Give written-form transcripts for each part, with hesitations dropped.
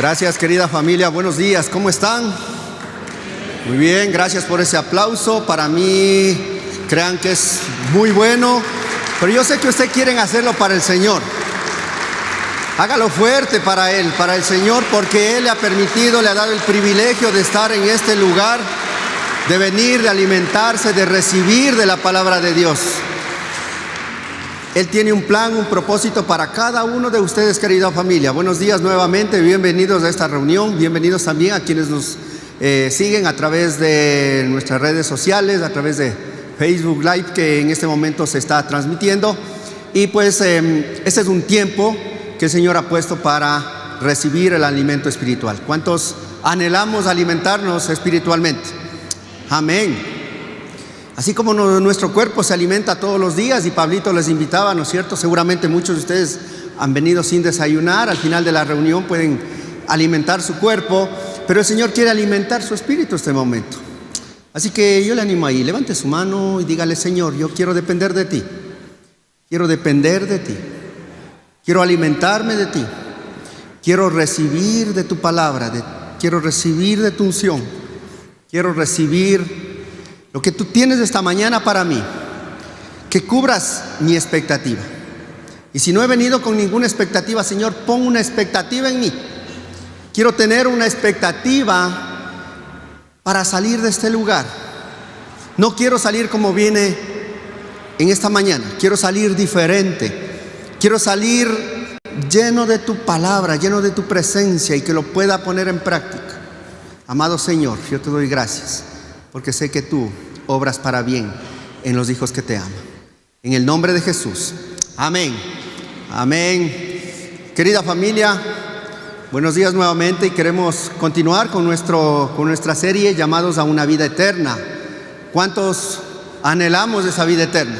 Gracias, querida familia. Buenos días. ¿Cómo están? Muy bien, gracias por ese aplauso. Para mí, crean que es muy bueno, pero yo sé que ustedes quieren hacerlo para el Señor. Hágalo fuerte para Él, para el Señor, porque Él le ha permitido, le ha dado el privilegio de estar en este lugar, de venir, de alimentarse, de recibir de la palabra de Dios. Él tiene un plan, un propósito para cada uno de ustedes, querida familia. Buenos días nuevamente, bienvenidos a esta reunión, bienvenidos también a quienes nos siguen a través de nuestras redes sociales, a través de Facebook Live, que en este momento se está transmitiendo. Y pues este es un tiempo que el Señor ha puesto para recibir el alimento espiritual. ¿Cuántos anhelamos alimentarnos espiritualmente? Amén. Así como nuestro cuerpo se alimenta todos los días, y Pablito les invitaba, ¿no es cierto? Seguramente muchos de ustedes han venido sin desayunar, al final de la reunión pueden alimentar su cuerpo, pero el Señor quiere alimentar su espíritu en este momento. Así que yo le animo ahí, levante su mano y dígale: Señor, yo quiero depender de ti, quiero depender de ti, quiero alimentarme de ti, quiero recibir de tu palabra, quiero recibir de tu unción, quiero recibir lo que tú tienes esta mañana para mí, que cubras mi expectativa. Y si no he venido con ninguna expectativa, Señor, pon una expectativa en mí. Quiero tener una expectativa para salir de este lugar. No quiero salir como viene en esta mañana, quiero salir diferente. Quiero salir lleno de tu palabra, lleno de tu presencia, y que lo pueda poner en práctica. Amado Señor, yo te doy gracias, porque sé que tú obras para bien en los hijos que te aman. En el nombre de Jesús. Amén. Amén. Querida familia, buenos días nuevamente, y queremos continuar con nuestra serie llamados a una vida eterna. ¿Cuántos anhelamos esa vida eterna?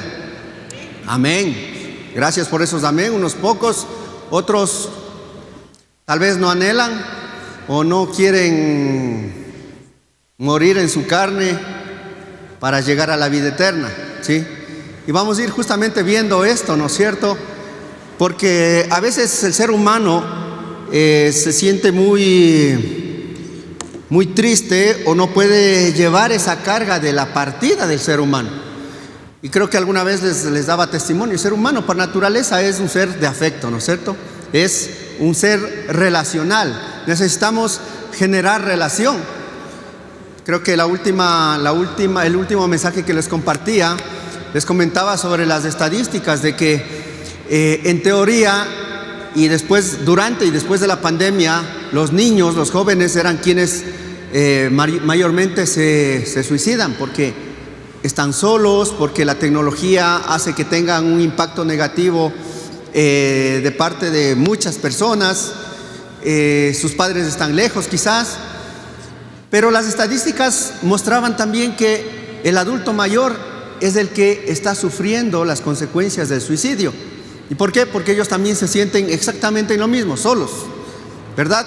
Amén. Gracias por esos amén. Unos pocos, otros tal vez no anhelan o no quieren morir en su carne para llegar a la vida eterna, ¿sí? Y vamos a ir justamente viendo esto, ¿no es cierto? Porque a veces el ser humano se siente muy triste, o no puede llevar esa carga de la partida del ser humano. Y creo que alguna vez les daba testimonio. El ser humano por naturaleza es un ser de afecto, ¿no es cierto? Es un ser relacional. Necesitamos generar relación. Creo que el último mensaje que les compartía, les comentaba sobre las estadísticas de que en teoría, y durante y después de la pandemia, los niños, los jóvenes eran quienes mayormente se suicidan, porque están solos, porque la tecnología hace que tengan un impacto negativo de parte de muchas personas. Sus padres están lejos quizás. Pero las estadísticas mostraban también que el adulto mayor es el que está sufriendo las consecuencias del suicidio. ¿Y por qué? Porque ellos también se sienten exactamente en lo mismo, solos, ¿verdad?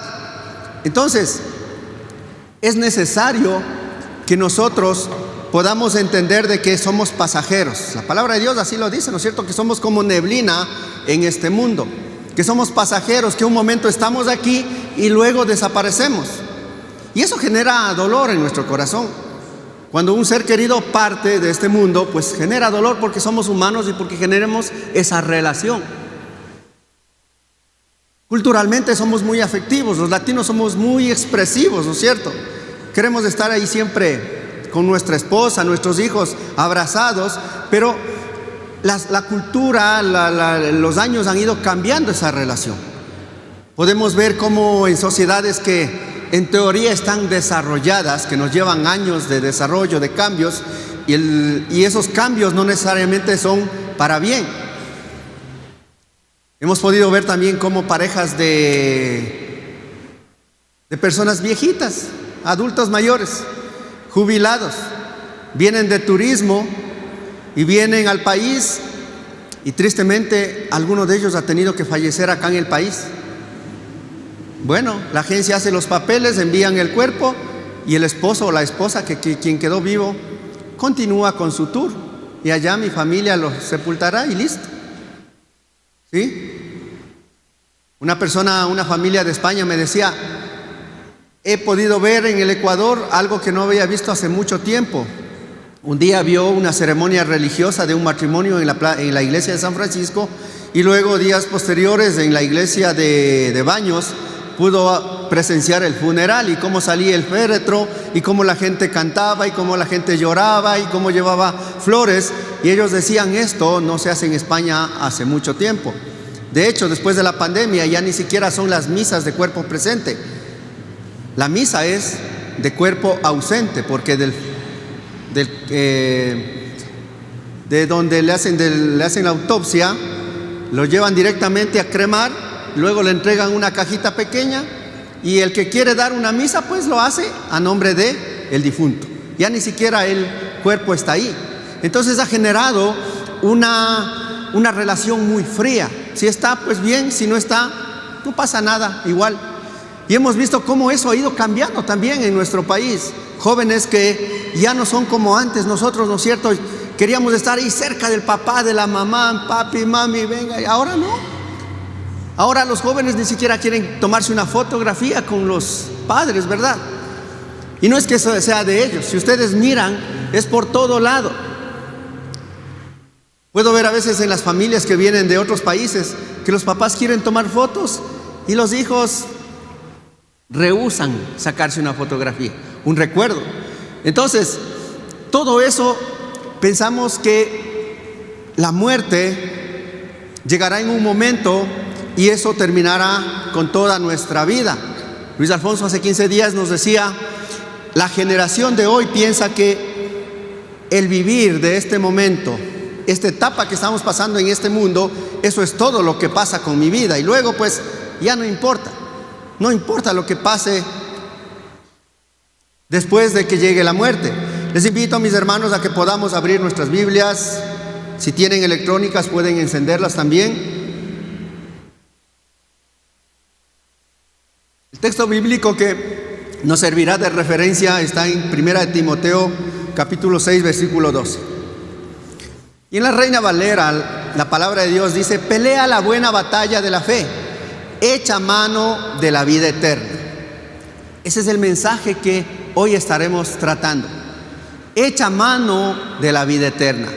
Entonces, es necesario que nosotros podamos entender de que somos pasajeros. La palabra de Dios así lo dice, ¿no es cierto? Que somos como neblina en este mundo, que somos pasajeros, que un momento estamos aquí y luego desaparecemos. Y eso genera dolor en nuestro corazón. Cuando un ser querido parte de este mundo, pues genera dolor, porque somos humanos y porque generemos esa relación. Culturalmente somos muy afectivos, los latinos somos muy expresivos, ¿no es cierto? Queremos estar ahí siempre con nuestra esposa, nuestros hijos abrazados, pero la cultura, los años han ido cambiando esa relación. Podemos ver cómo en sociedades que en teoría están desarrolladas, que nos llevan años de desarrollo, de cambios, y esos cambios no necesariamente son para bien. Hemos podido ver también cómo parejas de personas viejitas, adultos mayores, jubilados, vienen de turismo y vienen al país, y tristemente alguno de ellos ha tenido que fallecer acá en el país. Bueno, la agencia hace los papeles, envían el cuerpo, y el esposo o la esposa, quien quedó vivo, continúa con su tour, y allá mi familia lo sepultará y listo. ¿Sí? Una familia de España me decía: he podido ver en el Ecuador algo que no había visto hace mucho tiempo. Un día vio una ceremonia religiosa de un matrimonio en la iglesia de San Francisco, y luego días posteriores en la iglesia de Baños pudo presenciar el funeral y cómo salía el féretro y cómo la gente cantaba y cómo la gente lloraba y cómo llevaba flores, y ellos decían: esto no se hace en España hace mucho tiempo. De hecho, después de la pandemia ya ni siquiera son las misas de cuerpo presente. La misa es de cuerpo ausente, porque de donde le hacen la autopsia, lo llevan directamente a cremar, luego le entregan una cajita pequeña, y el que quiere dar una misa pues lo hace a nombre de el difunto. Ya ni siquiera el cuerpo está ahí. Entonces ha generado una relación muy fría. Si está, pues bien; si no está, no pasa nada, igual. Y hemos visto cómo eso ha ido cambiando también en nuestro país. Jóvenes que ya no son como antes. Nosotros, ¿no es cierto?, queríamos estar ahí cerca del papá, de la mamá: papi, mami, venga. Y ahora no. Ahora los jóvenes ni siquiera quieren tomarse una fotografía con los padres, ¿verdad? Y no es que eso sea de ellos. Si ustedes miran, es por todo lado. Puedo ver a veces en las familias que vienen de otros países que los papás quieren tomar fotos y los hijos rehúsan sacarse una fotografía, un recuerdo. Entonces, todo eso, pensamos que la muerte llegará en un momento y eso terminará con toda nuestra vida. Luis Alfonso hace 15 días nos decía: la generación de hoy piensa que el vivir de este momento, esta etapa que estamos pasando en este mundo, eso es todo lo que pasa con mi vida, y luego pues ya no importa lo que pase después de que llegue la muerte. Les invito, mis hermanos, a que podamos abrir nuestras Biblias. Si tienen electrónicas, pueden encenderlas también. El texto bíblico que nos servirá de referencia está en 1 Timoteo capítulo 6, versículo 12. Y en la Reina Valera, la palabra de Dios dice: pelea la buena batalla de la fe, echa mano de la vida eterna. Ese es el mensaje que hoy estaremos tratando. Echa mano de la vida eterna.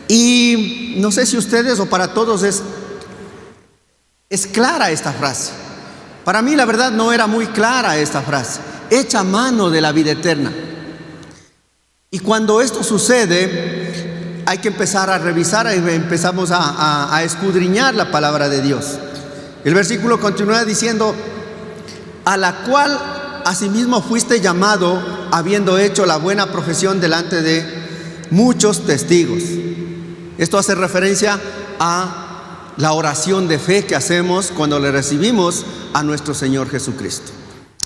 Y no sé si ustedes o para todos es clara esta frase. Para mí, la verdad, no era muy clara esta frase. Echa mano de la vida eterna. Y cuando esto sucede, hay que empezar a revisar, y empezamos a escudriñar la palabra de Dios. El versículo continúa diciendo: a la cual asimismo fuiste llamado, habiendo hecho la buena profesión delante de muchos testigos. Esto hace referencia a la oración de fe que hacemos cuando le recibimos a nuestro Señor Jesucristo.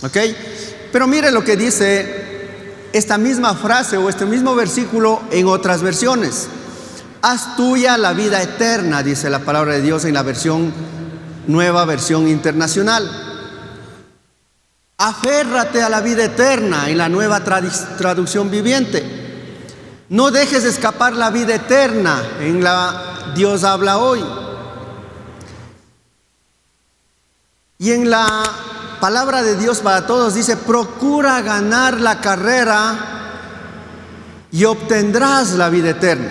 ¿Ok? Pero mire lo que dice esta misma frase o este mismo versículo en otras versiones. Haz tuya la vida eterna, dice la palabra de Dios en la nueva versión internacional. Aférrate a la vida eterna en la nueva traducción viviente. No dejes escapar la vida eterna en la Dios habla hoy. Y en la palabra de Dios para todos dice: procura ganar la carrera y obtendrás la vida eterna.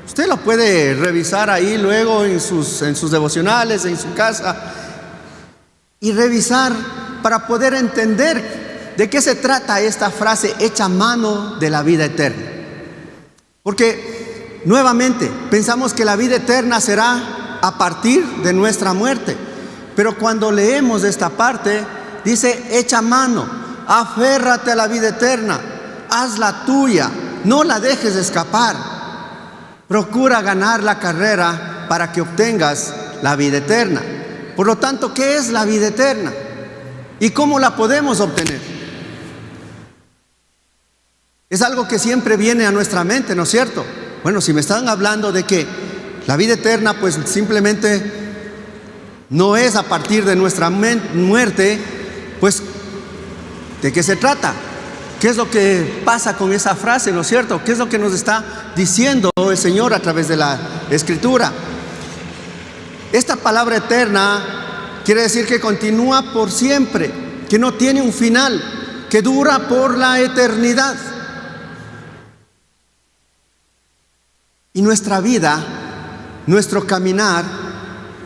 Usted lo puede revisar ahí luego en sus devocionales, en su casa, y revisar para poder entender de qué se trata esta frase: echa mano de la vida eterna. Porque nuevamente pensamos que la vida eterna será a partir de nuestra muerte. Pero cuando leemos esta parte, dice: echa mano, aférrate a la vida eterna, hazla tuya, no la dejes escapar. Procura ganar la carrera para que obtengas la vida eterna. Por lo tanto, ¿qué es la vida eterna? ¿Y cómo la podemos obtener? Es algo que siempre viene a nuestra mente, ¿no es cierto? Bueno, si me están hablando de que la vida eterna, pues simplemente no es a partir de nuestra muerte, pues ¿de qué se trata? ¿Qué es lo que pasa con esa frase, no es cierto? ¿Qué es lo que nos está diciendo el Señor a través de la Escritura? Esta palabra eterna quiere decir que continúa por siempre, que no tiene un final, que dura por la eternidad. Y nuestra vida, nuestro caminar,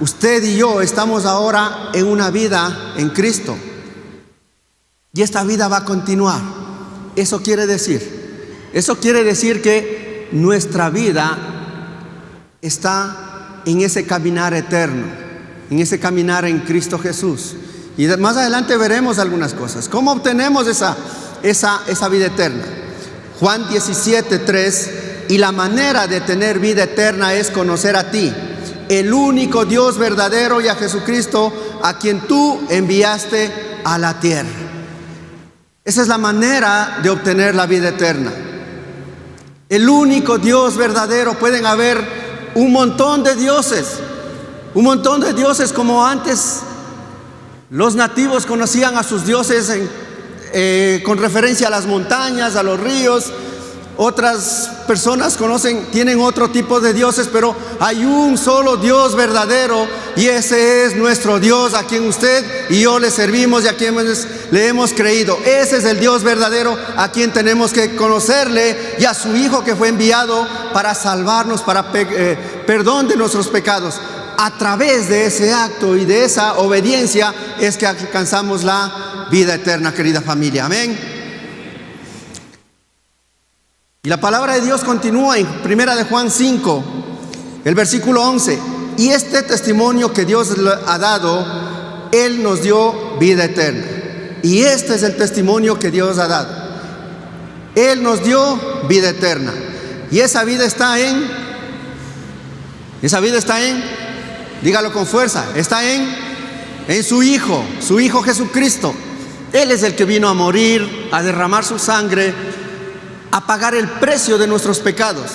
usted y yo estamos ahora en una vida en Cristo. Y esta vida va a continuar. Eso quiere decir que nuestra vida está en ese caminar eterno, en ese caminar en Cristo Jesús. Y más adelante veremos algunas cosas. ¿Cómo obtenemos esa vida eterna? Juan 17:3, y la manera de tener vida eterna es conocer a ti, el único Dios verdadero, y a Jesucristo, a quien tú enviaste a la tierra. Esa es la manera de obtener la vida eterna. El único Dios verdadero. Pueden haber un montón de dioses como antes los nativos conocían a sus dioses con referencia a las montañas, a los ríos. Otras personas tienen otro tipo de dioses, pero hay un solo Dios verdadero, y ese es nuestro Dios, a quien usted y yo le servimos y a quien le hemos creído. Ese es el Dios verdadero a quien tenemos que conocerle, y a su Hijo que fue enviado para salvarnos, para perdón de nuestros pecados. A través de ese acto y de esa obediencia es que alcanzamos la vida eterna, querida familia. Amén. Y la palabra de Dios continúa en 1 de Juan 5, el versículo 11. Y este testimonio que Dios ha dado, Él nos dio vida eterna. Y este es el testimonio que Dios ha dado. Él nos dio vida eterna. Y esa vida está en, dígalo con fuerza, está en su Hijo Jesucristo. Él es el que vino a morir, a derramar su sangre, a pagar el precio de nuestros pecados,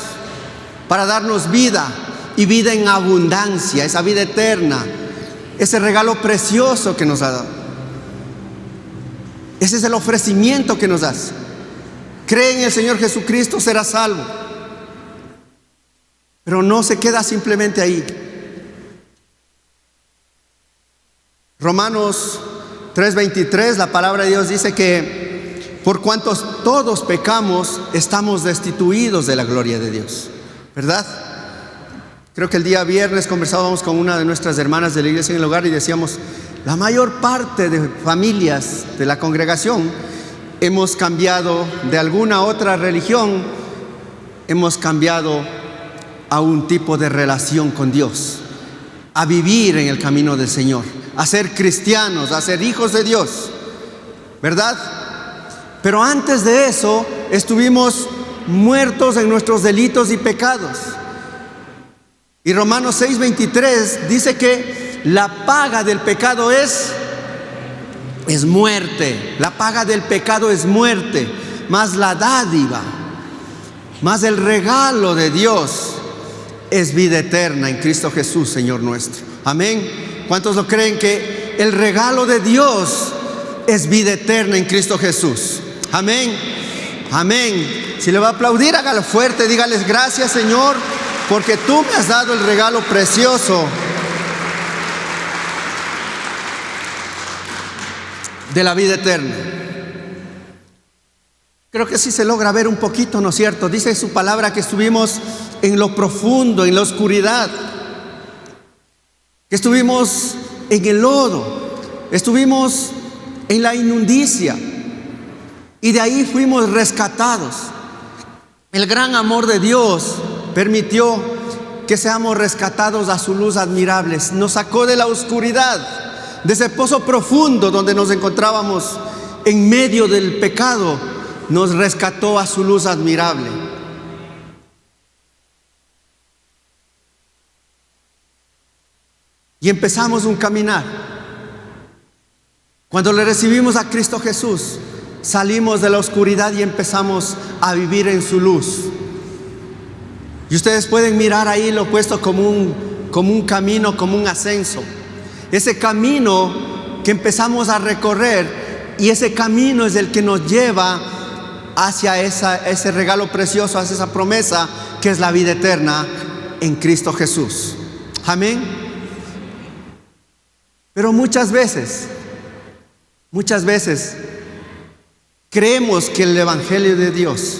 para darnos vida, y vida en abundancia, esa vida eterna, ese regalo precioso que nos ha dado. Ese es el ofrecimiento que nos hace. Cree en el Señor Jesucristo, serás salvo. Pero no se queda simplemente ahí. Romanos 3:23, la palabra de Dios dice que por cuantos todos pecamos, estamos destituidos de la gloria de Dios, ¿verdad? Creo que el día viernes conversábamos con una de nuestras hermanas de la iglesia en el hogar y decíamos, la mayor parte de familias de la congregación hemos cambiado de alguna otra religión, hemos cambiado a un tipo de relación con Dios, a vivir en el camino del Señor, a ser cristianos, a ser hijos de Dios, ¿verdad? Pero antes de eso estuvimos muertos en nuestros delitos y pecados. Y Romanos 6:23 dice que la paga del pecado es muerte. La paga del pecado es muerte, más la dádiva, más el regalo de Dios es vida eterna en Cristo Jesús, Señor nuestro. Amén. ¿Cuántos lo creen que el regalo de Dios es vida eterna en Cristo Jesús? Amén. Amén. Si le va a aplaudir, hágalo fuerte. Dígales gracias, Señor, porque tú me has dado el regalo precioso de la vida eterna. Creo que sí se logra ver un poquito, ¿no es cierto? Dice su palabra que estuvimos en lo profundo, en la oscuridad, que estuvimos en el lodo, estuvimos en la inmundicia, y de ahí fuimos rescatados. El gran amor de Dios permitió que seamos rescatados a su luz admirable. Nos sacó de la oscuridad, de ese pozo profundo donde nos encontrábamos en medio del pecado. Nos rescató a su luz admirable. Y empezamos un caminar. Cuando le recibimos a Cristo Jesús, salimos de la oscuridad y empezamos a vivir en su luz. Y ustedes pueden mirar ahí lo puesto como un camino, como un ascenso. Ese camino que empezamos a recorrer, y ese camino es el que nos lleva hacia ese regalo precioso, hacia esa promesa que es la vida eterna en Cristo Jesús. Amén. Pero muchas veces Muchas veces creemos que el Evangelio de Dios,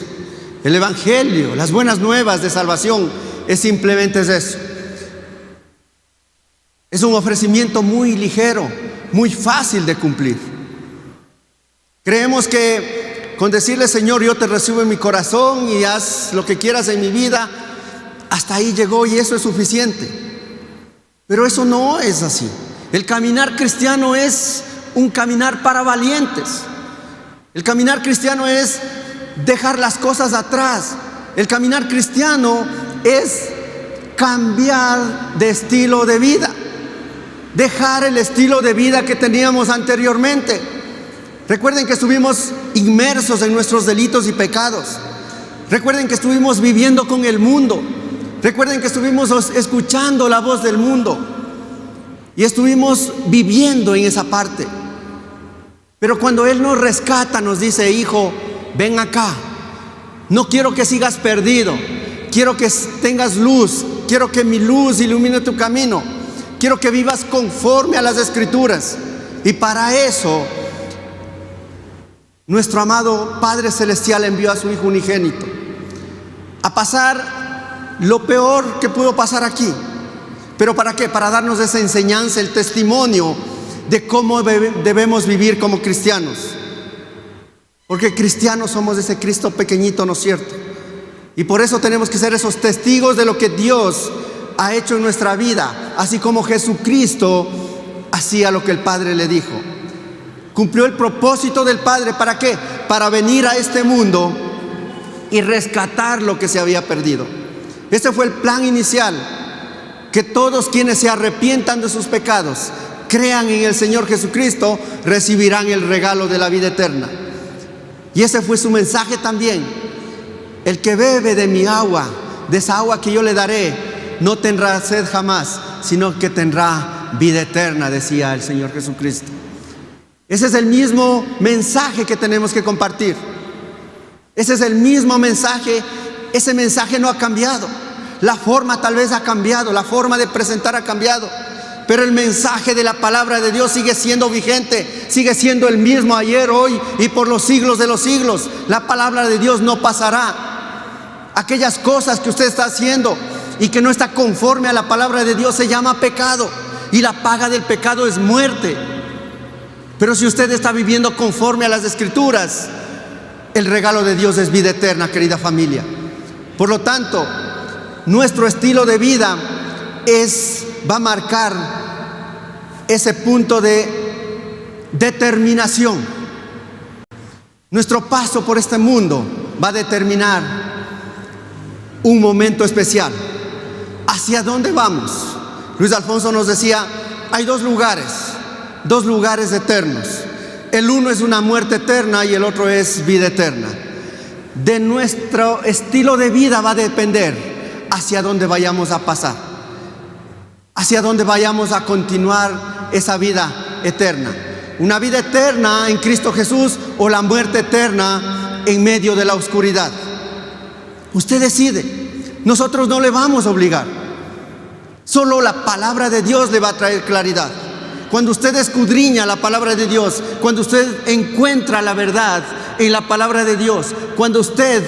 el Evangelio, las buenas nuevas de salvación, es simplemente eso. Es un ofrecimiento muy ligero, muy fácil de cumplir. Creemos que con decirle: Señor, yo te recibo en mi corazón y haz lo que quieras en mi vida, hasta ahí llegó y eso es suficiente. Pero eso no es así. El caminar cristiano es un caminar para valientes. El caminar cristiano es dejar las cosas atrás. El caminar cristiano es cambiar de estilo de vida, dejar el estilo de vida que teníamos anteriormente. Recuerden que estuvimos inmersos en nuestros delitos y pecados. Recuerden que estuvimos viviendo con el mundo. Recuerden que estuvimos escuchando la voz del mundo y estuvimos viviendo en esa parte. Pero cuando Él nos rescata, nos dice: hijo, ven acá. No quiero que sigas perdido. Quiero que tengas luz. Quiero que mi luz ilumine tu camino. Quiero que vivas conforme a las Escrituras. Y para eso, nuestro amado Padre Celestial envió a su Hijo unigénito a pasar lo peor que pudo pasar aquí. ¿Pero para qué? Para darnos esa enseñanza, el testimonio de cómo debemos vivir como cristianos. Porque cristianos somos ese Cristo pequeñito, ¿no es cierto? Y por eso tenemos que ser esos testigos de lo que Dios ha hecho en nuestra vida, así como Jesucristo hacía lo que el Padre le dijo. Cumplió el propósito del Padre. ¿Para qué? Para venir a este mundo y rescatar lo que se había perdido. Ese fue el plan inicial, que todos quienes se arrepientan de sus pecados, crean en el Señor Jesucristo, recibirán el regalo de la vida eterna. Y ese fue su mensaje también: el que bebe de mi agua, de esa agua que yo le daré, no tendrá sed jamás, sino que tendrá vida eterna, decía el Señor Jesucristo. Ese es el mismo mensaje que tenemos que compartir. Ese es el mismo mensaje. Ese mensaje no ha cambiado. La forma tal vez ha cambiado, la forma de presentar ha cambiado, pero el mensaje de la palabra de Dios sigue siendo vigente, sigue siendo el mismo ayer, hoy y por los siglos de los siglos. La palabra de Dios no pasará. Aquellas cosas que usted está haciendo y que no está conforme a la palabra de Dios se llama pecado, y la paga del pecado es muerte. Pero si usted está viviendo conforme a las Escrituras, el regalo de Dios es vida eterna, querida familia. Por lo tanto, nuestro estilo de vida va a marcar ese punto de determinación. Nuestro paso por este mundo va a determinar un momento especial. ¿Hacia dónde vamos? Luis Alfonso nos decía: hay dos lugares eternos. El uno es una muerte eterna y el otro es vida eterna. De nuestro estilo de vida va a depender hacia dónde vayamos a pasar, hacia dónde vayamos a continuar esa vida eterna. Una vida eterna en Cristo Jesús o la muerte eterna en medio de la oscuridad. Usted decide. Nosotros no le vamos a obligar. Solo la palabra de Dios le va a traer claridad. Cuando usted escudriña la palabra de Dios, cuando usted encuentra la verdad en la palabra de Dios, cuando usted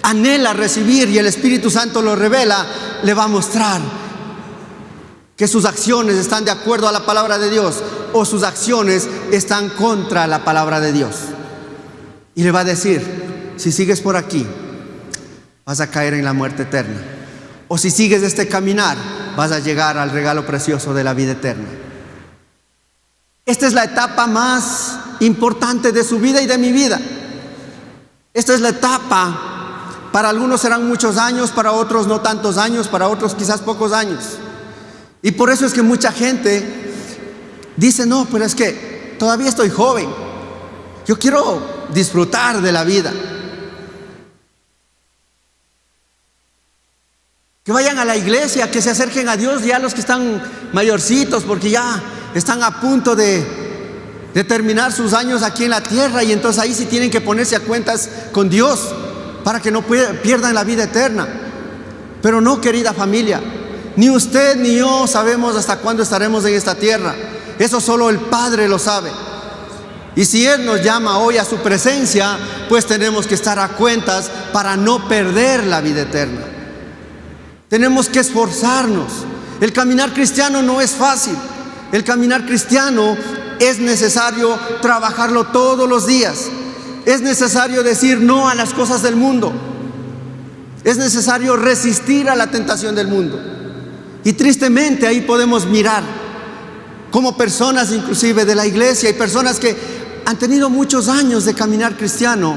anhela recibir y el Espíritu Santo lo revela, le va a mostrar que sus acciones están de acuerdo a la palabra de Dios o sus acciones están contra la palabra de Dios. Y le va a decir: si sigues por aquí, vas a caer en la muerte eterna. O si sigues este caminar, vas a llegar al regalo precioso de la vida eterna. Esta es la etapa más importante de su vida y de mi vida. Esta es la etapa, para algunos serán muchos años, para otros no tantos años, para otros quizás pocos años. Y por eso es que mucha gente dice: no, pero es que todavía estoy joven, yo quiero disfrutar de la vida. Que vayan a la iglesia, que se acerquen a Dios ya los que están mayorcitos, porque ya están a punto de terminar sus años aquí en la tierra, y entonces ahí sí tienen que ponerse a cuentas con Dios para que no pierdan la vida eterna. Pero no, querida familia, ni usted ni yo sabemos hasta cuándo estaremos en esta tierra. Eso solo el Padre lo sabe. Y si Él nos llama hoy a su presencia, pues tenemos que estar a cuentas para no perder la vida eterna. Tenemos que esforzarnos. El caminar cristiano no es fácil. El caminar cristiano es necesario trabajarlo todos los días. Es necesario decir no a las cosas del mundo. Es necesario resistir a la tentación del mundo. Y tristemente ahí podemos mirar como personas inclusive de la iglesia y personas que han tenido muchos años de caminar cristiano,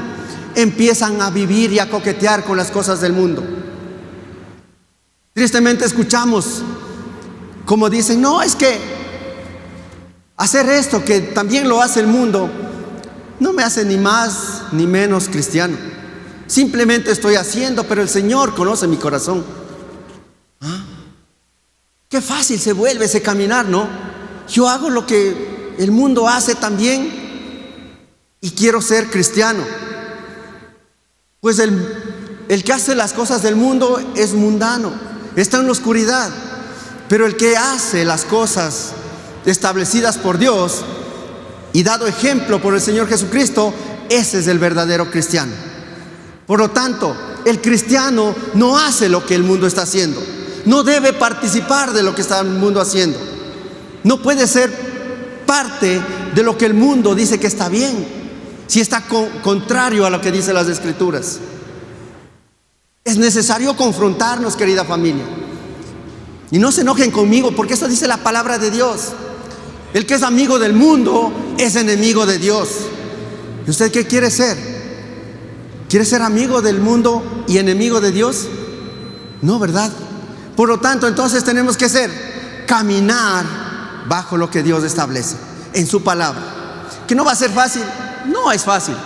empiezan a vivir y a coquetear con las cosas del mundo. Tristemente escuchamos como dicen, no, es que hacer esto que también lo hace el mundo no me hace ni más ni menos cristiano. Simplemente estoy haciendo, pero el Señor conoce mi corazón. ¿Ah? Qué fácil se vuelve ese caminar, ¿no? Yo hago lo que el mundo hace también y quiero ser cristiano. Pues el que hace las cosas del mundo es mundano, está en la oscuridad. Pero el que hace las cosas establecidas por Dios y dado ejemplo por el Señor Jesucristo, ese es el verdadero cristiano. Por lo tanto, el cristiano no hace lo que el mundo está haciendo. No debe participar de lo que está el mundo haciendo. No puede ser parte de lo que el mundo dice que está bien, si está contrario a lo que dicen las Escrituras. Es necesario confrontarnos, querida familia. Y no se enojen conmigo, porque eso dice la palabra de Dios. El que es amigo del mundo es enemigo de Dios. ¿Y usted qué quiere ser? ¿Quiere ser amigo del mundo y enemigo de Dios? No, ¿verdad? Por lo tanto, entonces tenemos que caminar bajo lo que Dios establece en su palabra. ¿Que no va a ser fácil? No es fácil.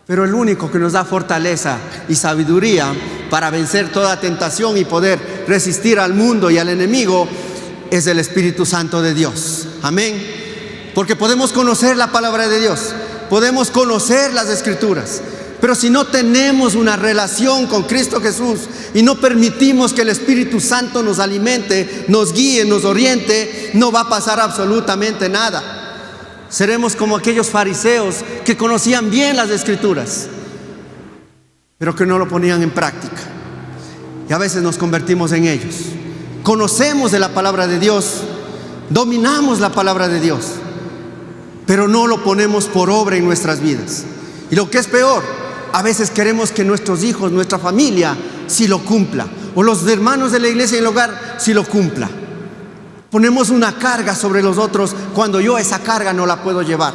Pero el único que nos da fortaleza y sabiduría para vencer toda tentación y poder resistir al mundo y al enemigo es el Espíritu Santo de Dios. Amén. Porque podemos conocer la palabra de Dios, podemos conocer las Escrituras, pero si no tenemos una relación con Cristo Jesús y no permitimos que el Espíritu Santo nos alimente, nos guíe, nos oriente, no va a pasar absolutamente nada. Seremos como aquellos fariseos que conocían bien las Escrituras, pero que no lo ponían en práctica. Y a veces nos convertimos en ellos. Conocemos de la palabra de Dios, dominamos la palabra de Dios, pero no lo ponemos por obra en nuestras vidas. Y lo que es peor, a veces queremos que nuestros hijos, nuestra familia, sí lo cumpla, o los hermanos de la iglesia y el hogar, sí lo cumpla. Ponemos una carga sobre los otros cuando yo esa carga no la puedo llevar.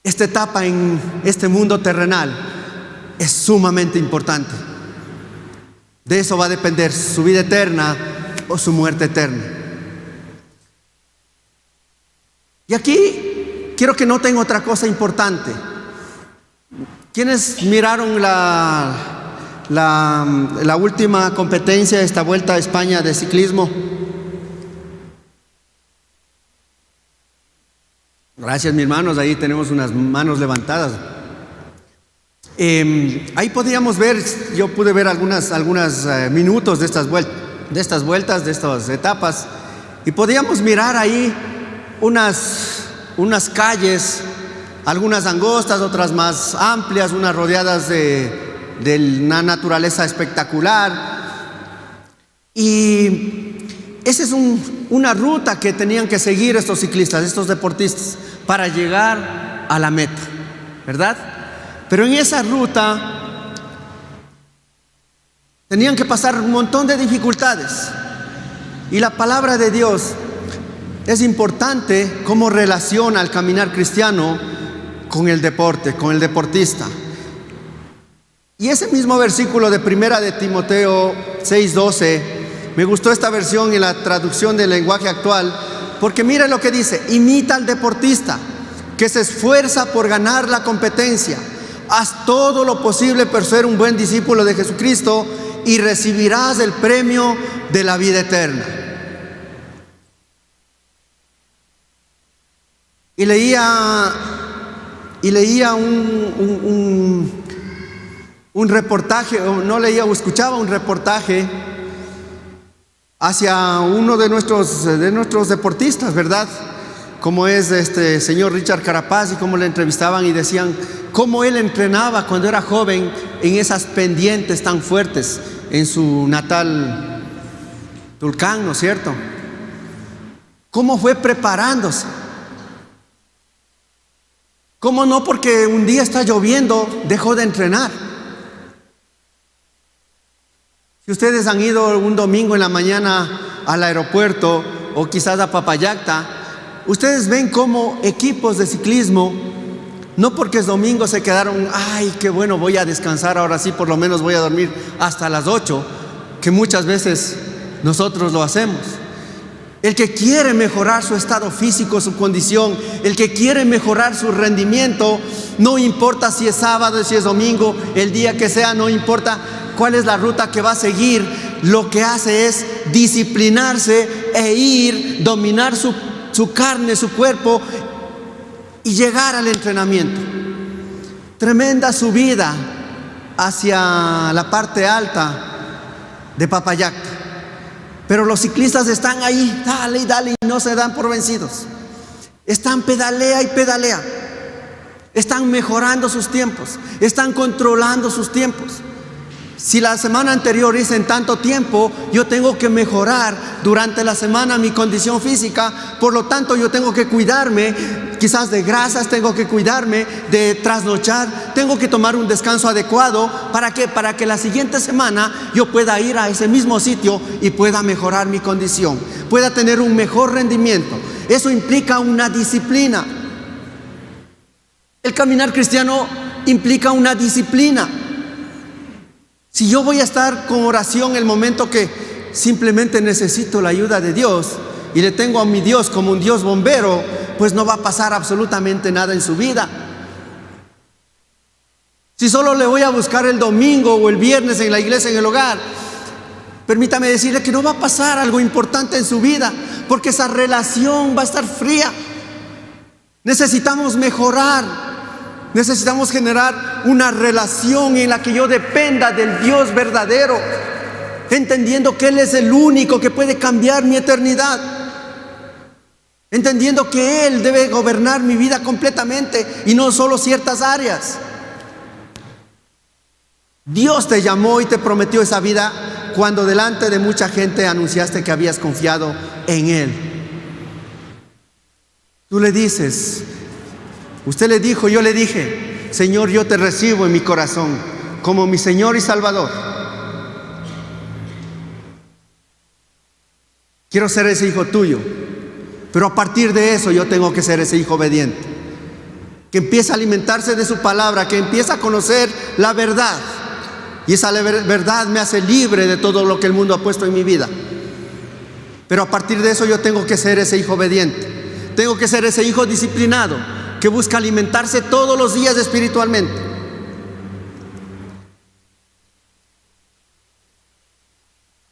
Esta etapa en este mundo terrenal es sumamente importante. De eso va a depender su vida eterna o su muerte eterna. Y aquí quiero que noten otra cosa importante. ¿Quiénes miraron la última competencia de esta Vuelta a España de ciclismo? Gracias, mis hermanos, ahí tenemos unas manos levantadas. Ahí podríamos ver, yo pude ver algunos minutos de estas vueltas, de estas etapas, y podíamos mirar ahí unas calles, algunas angostas, otras más amplias, unas rodeadas de una naturaleza espectacular. Y esa es una ruta que tenían que seguir estos ciclistas, estos deportistas, para llegar a la meta, ¿verdad? Pero en esa ruta tenían que pasar un montón de dificultades. Y la palabra de Dios es importante cómo relaciona el caminar cristiano con el deporte, con el deportista. Y ese mismo versículo de 1 de Timoteo 6:12, me gustó esta versión en la traducción del lenguaje actual, porque mira lo que dice: imita al deportista que se esfuerza por ganar la competencia. Haz todo lo posible por ser un buen discípulo de Jesucristo y recibirás el premio de la vida eterna. Y leía un reportaje, escuchaba un reportaje hacia uno de nuestros deportistas, ¿verdad? como es este señor Richard Carapaz y cómo le entrevistaban y decían cómo él entrenaba cuando era joven en esas pendientes tan fuertes en su natal Tulcán, ¿no es cierto? Cómo fue preparándose. Cómo no porque un día está lloviendo dejó de entrenar. Si ustedes han ido un domingo en la mañana al aeropuerto o quizás a Papayacta, ustedes ven cómo equipos de ciclismo, no porque es domingo se quedaron, ay, qué bueno, voy a descansar, ahora sí, por lo menos voy a dormir hasta las 8, que muchas veces nosotros lo hacemos. El que quiere mejorar su estado físico, su condición, el que quiere mejorar su rendimiento, no importa si es sábado, si es domingo, el día que sea, no importa cuál es la ruta que va a seguir, lo que hace es disciplinarse e ir, dominar su carne, su cuerpo y llegar al entrenamiento. Tremenda subida hacia la parte alta de Papayacta. Pero los ciclistas están ahí, dale y dale, y no se dan por vencidos. Están pedalea y pedalea. Están mejorando sus tiempos, están controlando sus tiempos. Si la semana anterior hice en tanto tiempo, yo tengo que mejorar durante la semana mi condición física. Por lo tanto, yo tengo que cuidarme, quizás de grasas, tengo que cuidarme de trasnochar, tengo que tomar un descanso adecuado. ¿Para qué? Para que la siguiente semana yo pueda ir a ese mismo sitio y pueda mejorar mi condición, pueda tener un mejor rendimiento. Eso implica una disciplina. El caminar cristiano implica una disciplina. Si yo voy a estar con oración el momento que simplemente necesito la ayuda de Dios y le tengo a mi Dios como un Dios bombero, pues no va a pasar absolutamente nada en su vida. Si solo le voy a buscar el domingo o el viernes en la iglesia, en el hogar, permítame decirle que no va a pasar algo importante en su vida, porque esa relación va a estar fría. Necesitamos mejorar. Necesitamos generar una relación en la que yo dependa del Dios verdadero, entendiendo que Él es el único que puede cambiar mi eternidad, entendiendo que Él debe gobernar mi vida completamente y no solo ciertas áreas. Dios te llamó y te prometió esa vida cuando delante de mucha gente anunciaste que habías confiado en Él. Tú le dices, usted le dijo, yo le dije, Señor, yo te recibo en mi corazón como mi Señor y Salvador. Quiero ser ese hijo tuyo, pero a partir de eso yo tengo que ser ese hijo obediente, que empieza a alimentarse de su palabra, que empieza a conocer la verdad, y esa verdad me hace libre de todo lo que el mundo ha puesto en mi vida. Pero a partir de eso yo tengo que ser ese hijo obediente, tengo que ser ese hijo disciplinado, que busca alimentarse todos los días espiritualmente.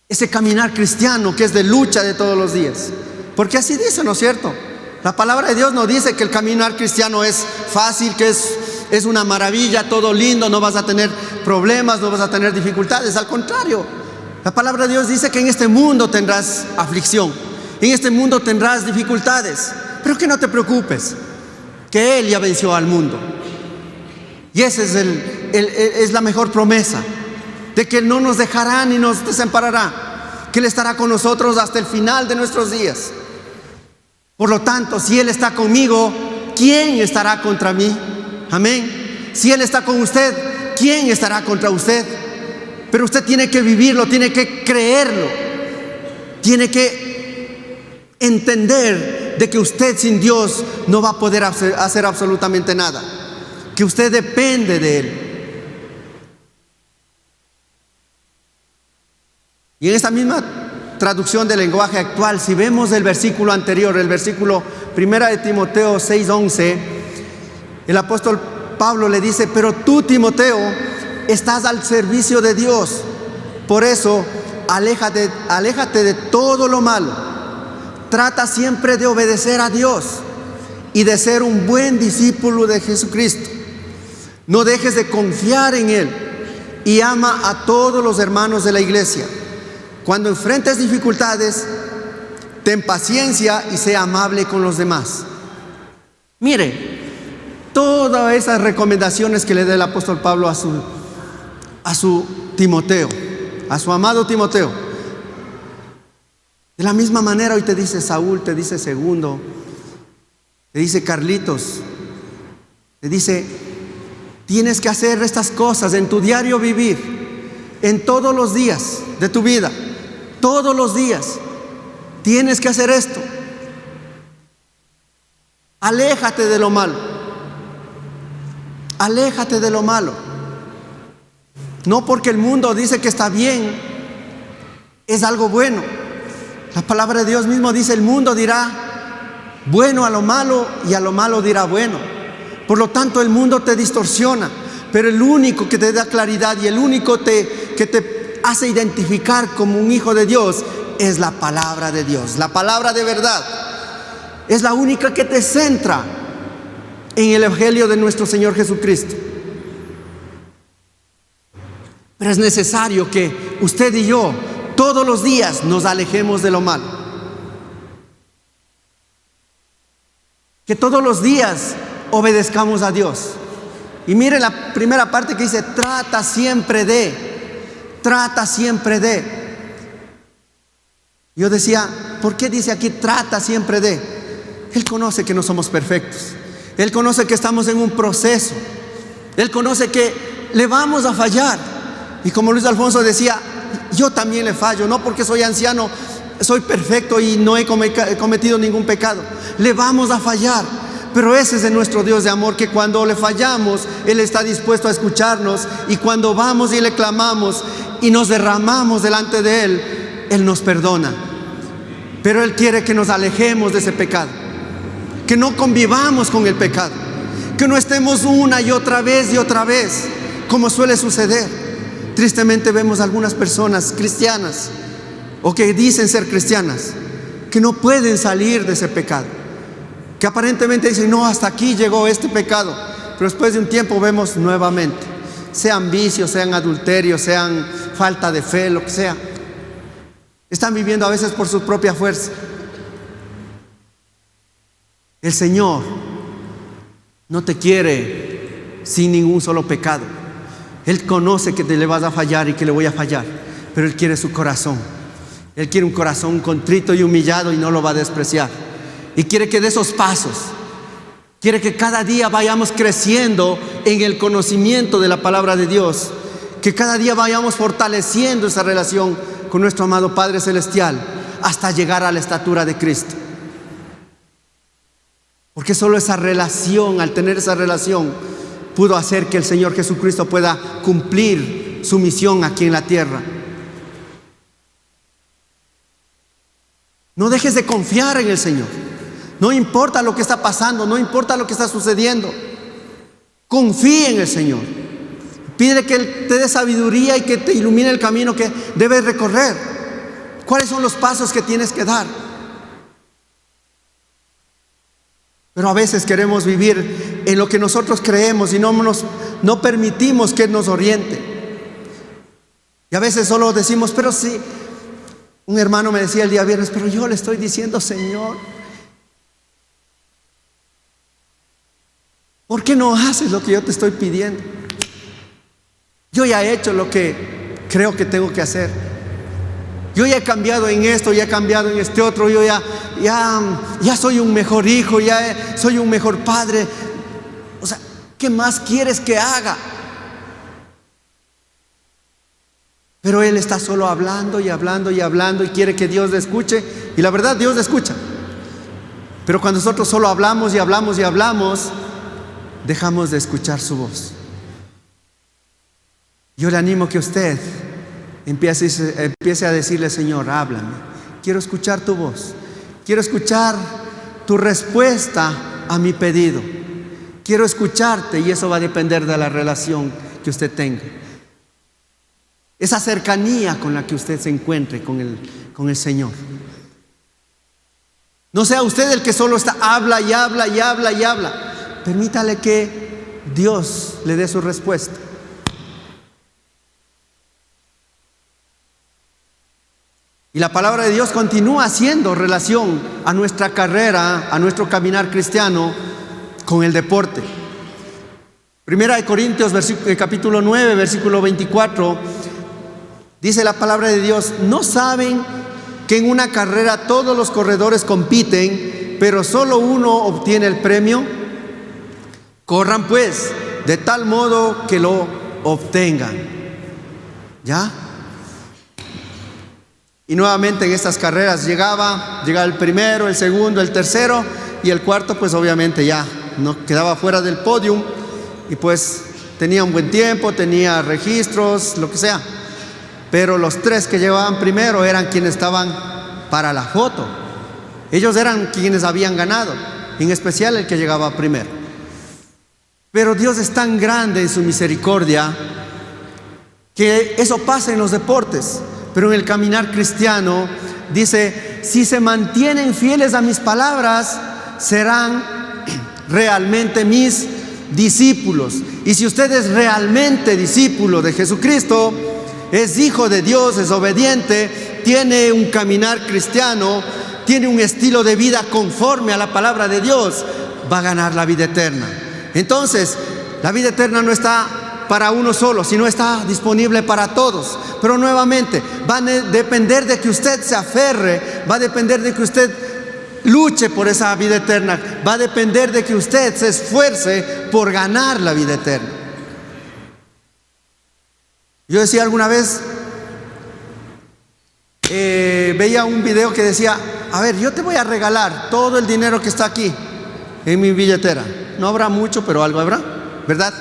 Ese caminar cristiano que es de lucha de todos los días. Porque así dice, ¿no es cierto? La palabra de Dios no dice que el caminar cristiano es fácil, que es una maravilla, todo lindo, no vas a tener problemas, no vas a tener dificultades. Al contrario, la palabra de Dios dice que en este mundo tendrás aflicción, en este mundo tendrás dificultades, pero que no te preocupes, que Él ya venció al mundo. Y esa es la mejor promesa, de que no nos dejará ni nos desamparará, que Él estará con nosotros hasta el final de nuestros días. Por lo tanto, si Él está conmigo, ¿quién estará contra mí? Amén. Si Él está con usted, ¿quién estará contra usted? Pero usted tiene que vivirlo, tiene que creerlo, tiene que entender de que usted sin Dios no va a poder hacer absolutamente nada, que usted depende de Él. Y en esta misma traducción del lenguaje actual, si vemos el versículo anterior, el versículo 1 de Timoteo 6:11, el apóstol Pablo le dice, pero tú, Timoteo, estás al servicio de Dios, por eso aléjate de todo lo malo, trata siempre de obedecer a Dios y de ser un buen discípulo de Jesucristo. No dejes de confiar en Él y ama a todos los hermanos de la iglesia. Cuando enfrentes dificultades, ten paciencia y sea amable con los demás. Mire, todas esas recomendaciones que le da el apóstol Pablo a su Timoteo, a su amado Timoteo. De la misma manera hoy te dice Saúl, te dice Segundo, te dice Carlitos, te dice, tienes que hacer estas cosas en tu diario vivir, en todos los días de tu vida, todos los días. Tienes que hacer esto. Aléjate de lo malo. Aléjate de lo malo. No porque el mundo dice que está bien, es algo bueno. La palabra de Dios mismo dice, el mundo dirá bueno a lo malo y a lo malo dirá bueno. Por lo tanto, el mundo te distorsiona, pero el único que te da claridad y el único que te hace identificar como un hijo de Dios es la palabra de Dios, la palabra de verdad. Es la única que te centra en el evangelio de nuestro Señor Jesucristo. Pero es necesario que usted y yo todos los días nos alejemos de lo malo. Que todos los días obedezcamos a Dios. Y mire la primera parte que dice, trata siempre de. Yo decía, ¿por qué dice aquí trata siempre de? Él conoce que no somos perfectos. Él conoce que estamos en un proceso. Él conoce que le vamos a fallar. Y como Luis Alfonso decía, yo también le fallo, no porque soy anciano, soy perfecto y no he cometido ningún pecado. Le vamos a fallar, pero ese es nuestro Dios de amor, que cuando le fallamos, Él está dispuesto a escucharnos, y cuando vamos y le clamamos y nos derramamos delante de Él, Él nos perdona. Pero Él quiere que nos alejemos de ese pecado, que no convivamos con el pecado, que no estemos una y otra vez, como suele suceder. Tristemente vemos algunas personas cristianas o que dicen ser cristianas que no pueden salir de ese pecado, que aparentemente dicen, no, hasta aquí llegó este pecado, pero después de un tiempo vemos nuevamente, sean vicios, sean adulterios, sean falta de fe, lo que sea, están viviendo a veces por su propia fuerza. El Señor no te quiere sin ningún solo pecado. Él conoce que te le vas a fallar y que le voy a fallar, pero Él quiere su corazón. Él quiere un corazón contrito y humillado y no lo va a despreciar. Y quiere que de esos pasos, quiere que cada día vayamos creciendo en el conocimiento de la palabra de Dios, que cada día vayamos fortaleciendo esa relación con nuestro amado Padre Celestial hasta llegar a la estatura de Cristo. Porque solo esa relación, al tener esa relación, pudo hacer que el Señor Jesucristo pueda cumplir su misión aquí en la tierra. No dejes de confiar en el Señor. No importa lo que está pasando, no importa lo que está sucediendo. Confía en el Señor. Pide que Él te dé sabiduría y que te ilumine el camino que debes recorrer. ¿Cuáles son los pasos que tienes que dar? Pero a veces queremos vivir en lo que nosotros creemos y no permitimos que Él nos oriente. Y a veces solo decimos, pero sí. Un hermano me decía el día viernes, pero yo le estoy diciendo, Señor, ¿por qué no haces lo que yo te estoy pidiendo? Yo ya he hecho lo que creo que tengo que hacer. Yo ya he cambiado en esto, ya he cambiado en este otro. Yo ya soy un mejor hijo, soy un mejor padre. O sea, ¿qué más quieres que haga? Pero Él está solo hablando y hablando y hablando y quiere que Dios le escuche. Y la verdad, Dios le escucha. Pero cuando nosotros solo hablamos y hablamos y hablamos, dejamos de escuchar su voz. Yo le animo que usted empiece a decirle, Señor, háblame. Quiero escuchar tu voz. Quiero escuchar tu respuesta a mi pedido. Quiero escucharte, y eso va a depender de la relación que usted tenga. Esa cercanía con la que usted se encuentre con el Señor. No sea usted el que solo habla y habla y habla y habla. Permítale que Dios le dé su respuesta. Y la palabra de Dios continúa haciendo relación a nuestra carrera, a nuestro caminar cristiano, con el deporte. Primera de Corintios capítulo 9, versículo 24, dice la palabra de Dios: ¿no saben que en una carrera todos los corredores compiten, pero solo uno obtiene el premio? Corran pues de tal modo que lo obtengan. ¿Ya? Y nuevamente en estas carreras llegaba el primero, el segundo, el tercero, y el cuarto pues obviamente ya no quedaba fuera del podium, y pues tenía un buen tiempo, tenía registros, lo que sea. Pero los tres que llevaban primero eran quienes estaban para la foto. Ellos eran quienes habían ganado, en especial el que llegaba primero. Pero Dios es tan grande en su misericordia que eso pasa en los deportes. Pero en el caminar cristiano dice: si se mantienen fieles a mis palabras, serán realmente mis discípulos. Y si usted es realmente discípulo de Jesucristo, es hijo de Dios, es obediente, tiene un caminar cristiano, tiene un estilo de vida conforme a la palabra de Dios, va a ganar la vida eterna. Entonces, la vida eterna no está para uno solo, sino está disponible para todos. Pero nuevamente, va a depender de que usted se aferre, va a depender de que usted luche por esa vida eterna, va a depender de que usted se esfuerce por ganar la vida eterna. Yo decía alguna vez, veía un video que decía: a ver, yo te voy a regalar todo el dinero que está aquí en mi billetera. No habrá mucho, pero algo habrá, ¿verdad?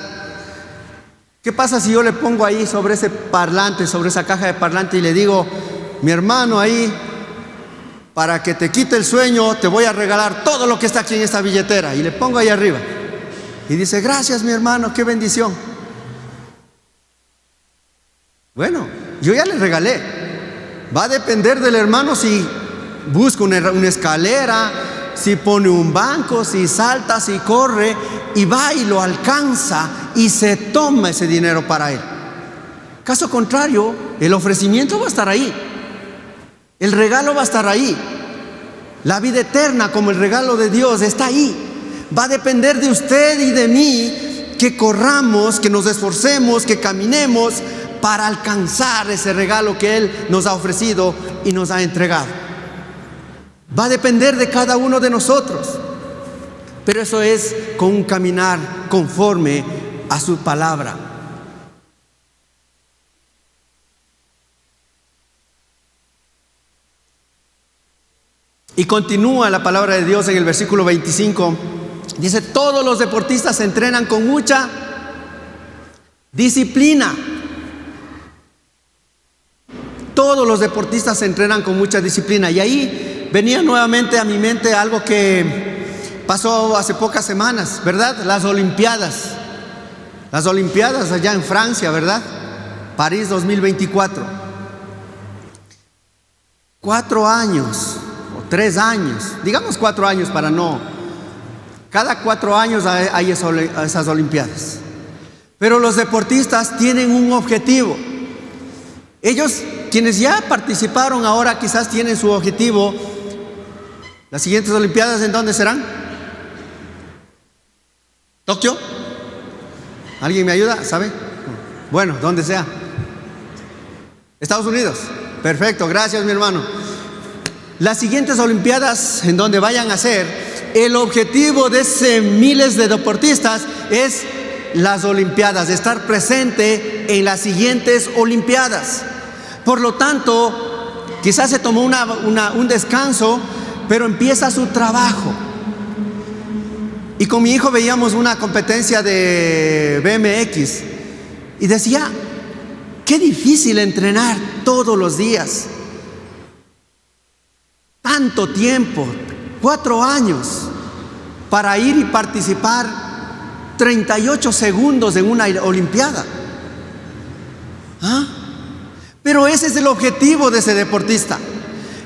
¿Qué pasa si yo le pongo ahí sobre ese parlante, sobre esa caja de parlante, y le digo: mi hermano, ahí, para que te quite el sueño, te voy a regalar todo lo que está aquí en esta billetera? Y le pongo ahí arriba. Y dice: gracias, mi hermano, qué bendición. Bueno, yo ya le regalé. Va a depender del hermano si busca una escalera, si pone un banco, si salta, si corre, y va y lo alcanza y se toma ese dinero para él. Caso contrario, el ofrecimiento va a estar ahí, el regalo va a estar ahí. La vida eterna, como el regalo de Dios, está ahí. Va a depender de usted y de mí que corramos, que nos esforcemos, que caminemos para alcanzar ese regalo que Él nos ha ofrecido y nos ha entregado. Va a depender de cada uno de nosotros, pero eso es con un caminar conforme a su palabra. Y continúa la palabra de Dios en el versículo 25. Dice: todos los deportistas se entrenan con mucha disciplina. Todos los deportistas se entrenan con mucha disciplina. Y ahí venía nuevamente a mi mente algo que pasó hace pocas semanas, ¿verdad? Las Olimpiadas. Las Olimpiadas allá en Francia, ¿verdad? París 2024. 4 años o 3 años, digamos 4 años para no. Cada 4 años hay esas Olimpiadas. Pero los deportistas tienen un objetivo. Ellos, quienes ya participaron ahora, quizás tienen su objetivo. Las siguientes Olimpiadas, ¿en dónde serán? ¿Tokio? ¿Alguien me ayuda? ¿Sabe? Bueno, donde sea. Estados Unidos. Perfecto, gracias, mi hermano. Las siguientes Olimpiadas, en donde vayan a ser, el objetivo de ese miles de deportistas es las Olimpiadas, de estar presente en las siguientes Olimpiadas. Por lo tanto, quizás se tomó un descanso, pero empieza su trabajo. Y con mi hijo veíamos una competencia de BMX y decía: qué difícil entrenar todos los días, tanto tiempo, 4 años, para ir y participar 38 segundos en una Olimpiada. Pero ese es el objetivo de ese deportista.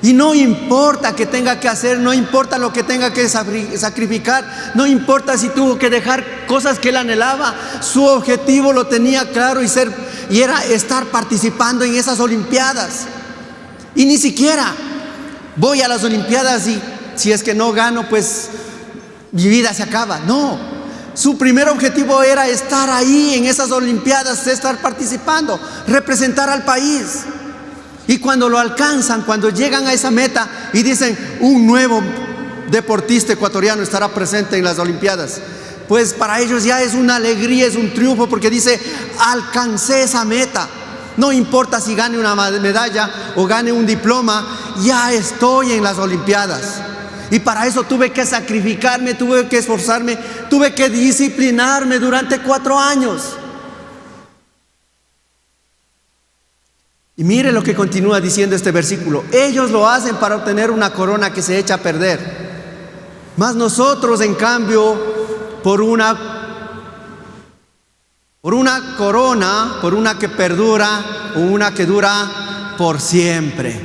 Y no importa qué tenga que hacer, no importa lo que tenga que sacrificar, no importa si tuvo que dejar cosas que él anhelaba, su objetivo lo tenía claro y era estar participando en esas Olimpiadas. Y ni siquiera voy a las Olimpiadas y si es que no gano, pues mi vida se acaba. No, Su primer objetivo era estar ahí en esas Olimpiadas, estar participando, representar al país. Y cuando lo alcanzan, cuando llegan a esa meta y dicen, un nuevo deportista ecuatoriano estará presente en las Olimpiadas, pues para ellos ya es una alegría, es un triunfo, porque dice, alcancé esa meta. No importa si gane una medalla o gane un diploma, ya estoy en las Olimpiadas. Y para eso tuve que sacrificarme, tuve que esforzarme, tuve que disciplinarme durante 4 años. Y mire lo que continúa diciendo este versículo. Ellos lo hacen para obtener una corona que se echa a perder. Mas nosotros, en cambio, por una corona, por una que perdura, o una que dura por siempre.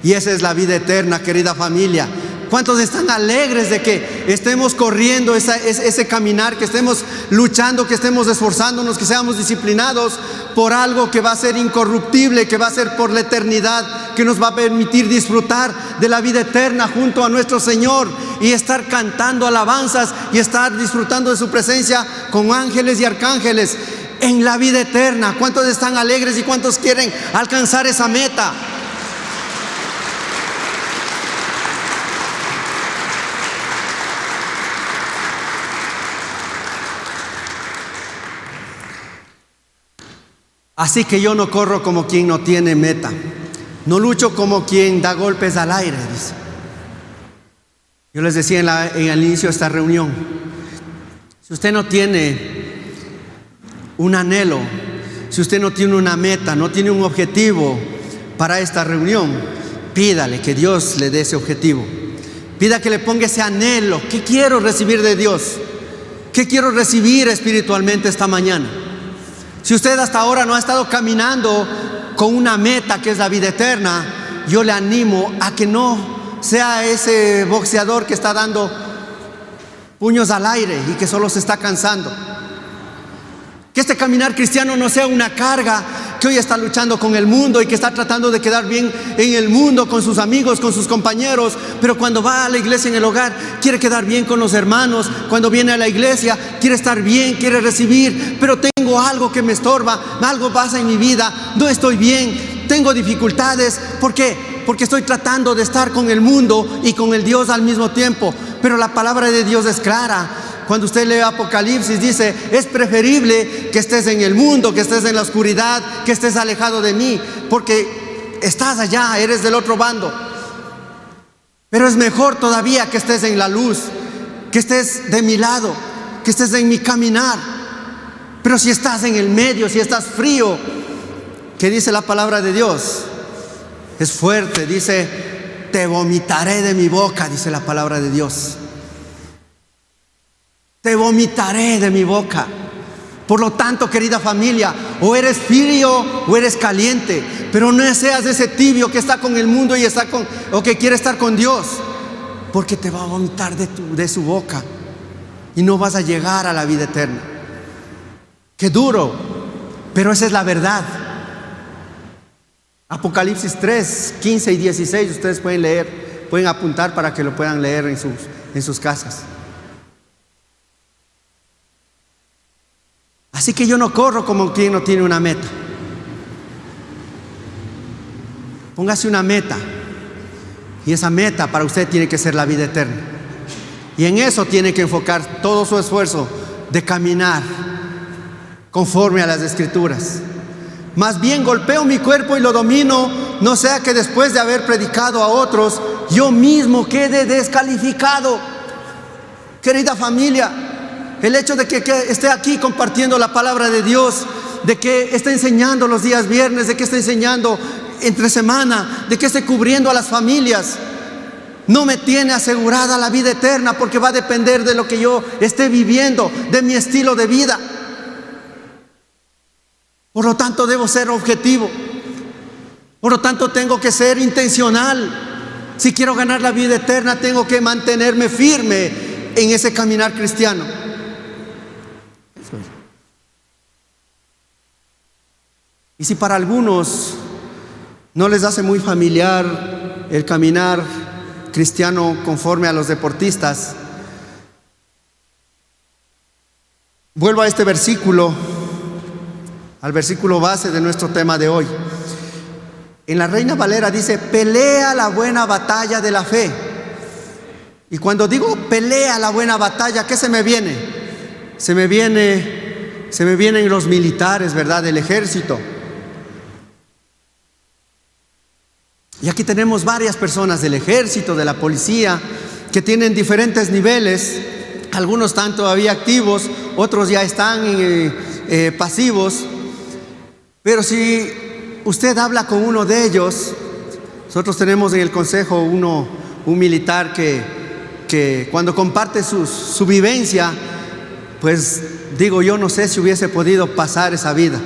Y esa es la vida eterna, querida familia. ¿Cuántos están alegres de que estemos corriendo ese caminar, que estemos luchando, que estemos esforzándonos, que seamos disciplinados por algo que va a ser incorruptible, que va a ser por la eternidad, que nos va a permitir disfrutar de la vida eterna junto a nuestro Señor y estar cantando alabanzas y estar disfrutando de su presencia con ángeles y arcángeles en la vida eterna? ¿Cuántos están alegres y cuántos quieren alcanzar esa meta? Así que yo no corro como quien no tiene meta, no lucho como quien da golpes al aire, dice. Yo les decía en el inicio de esta reunión, si usted no tiene un anhelo, si usted no tiene una meta, no tiene un objetivo para esta reunión, pídale que Dios le dé ese objetivo. Pida que le ponga ese anhelo. ¿Qué quiero recibir de Dios? ¿Qué quiero recibir espiritualmente esta mañana? Si usted hasta ahora no ha estado caminando con una meta que es la vida eterna, yo le animo a que no sea ese boxeador que está dando puños al aire y que solo se está cansando. Que este caminar cristiano no sea una carga, que hoy está luchando con el mundo y que está tratando de quedar bien en el mundo, con sus amigos, con sus compañeros, pero cuando va a la iglesia en el hogar quiere quedar bien con los hermanos. Cuando viene a la iglesia quiere estar bien, quiere recibir, pero tengo algo que me estorba, algo pasa en mi vida, no estoy bien, tengo dificultades. ¿Por qué? Porque estoy tratando de estar con el mundo y con el Dios al mismo tiempo. Pero la palabra de Dios es clara. Cuando usted lee Apocalipsis, dice, es preferible que estés en el mundo, que estés en la oscuridad, que estés alejado de mí, porque estás allá, eres del otro bando. Pero es mejor todavía que estés en la luz, que estés de mi lado, que estés en mi caminar. Pero si estás en el medio, si estás frío, ¿qué dice la palabra de Dios? Es fuerte, dice, te vomitaré de mi boca, dice la palabra de Dios. Te vomitaré de mi boca. Por lo tanto, querida familia, o eres frío o eres caliente, pero no seas ese tibio que está con el mundo y o que quiere estar con Dios, porque te va a vomitar de su boca y no vas a llegar a la vida eterna. Qué duro, pero esa es la verdad. Apocalipsis 3, 15 y 16, ustedes pueden leer, pueden apuntar para que lo puedan leer en sus casas. Así que yo no corro como quien no tiene una meta. Póngase una meta, y esa meta para usted tiene que ser la vida eterna. Y en eso tiene que enfocar todo su esfuerzo de caminar conforme a las Escrituras. Más bien golpeo mi cuerpo y lo domino, no sea que después de haber predicado a otros, yo mismo quede descalificado. Querida familia, el hecho de que esté aquí compartiendo la palabra de Dios, de que esté enseñando los días viernes, de que esté enseñando entre semana, de que esté cubriendo a las familias, no me tiene asegurada la vida eterna, porque va a depender de lo que yo esté viviendo, de mi estilo de vida. Por lo tanto, debo ser objetivo. Por lo tanto, tengo que ser intencional. Si quiero ganar la vida eterna, tengo que mantenerme firme en ese caminar cristiano. Y si para algunos no les hace muy familiar el caminar cristiano conforme a los deportistas, Vuelvo a este versículo, al versículo base de nuestro tema de hoy. En la Reina Valera dice: pelea la buena batalla de la fe. Y cuando digo pelea la buena batalla, ¿qué se me viene? Se me vienen los militares, ¿verdad? Del ejército. Y aquí tenemos varias personas del ejército, de la policía, que tienen diferentes niveles. Algunos están todavía activos, otros ya están pasivos. Pero si usted habla con uno de ellos, nosotros tenemos en el consejo un militar que cuando comparte su vivencia, pues digo, yo no sé si hubiese podido pasar esa vida.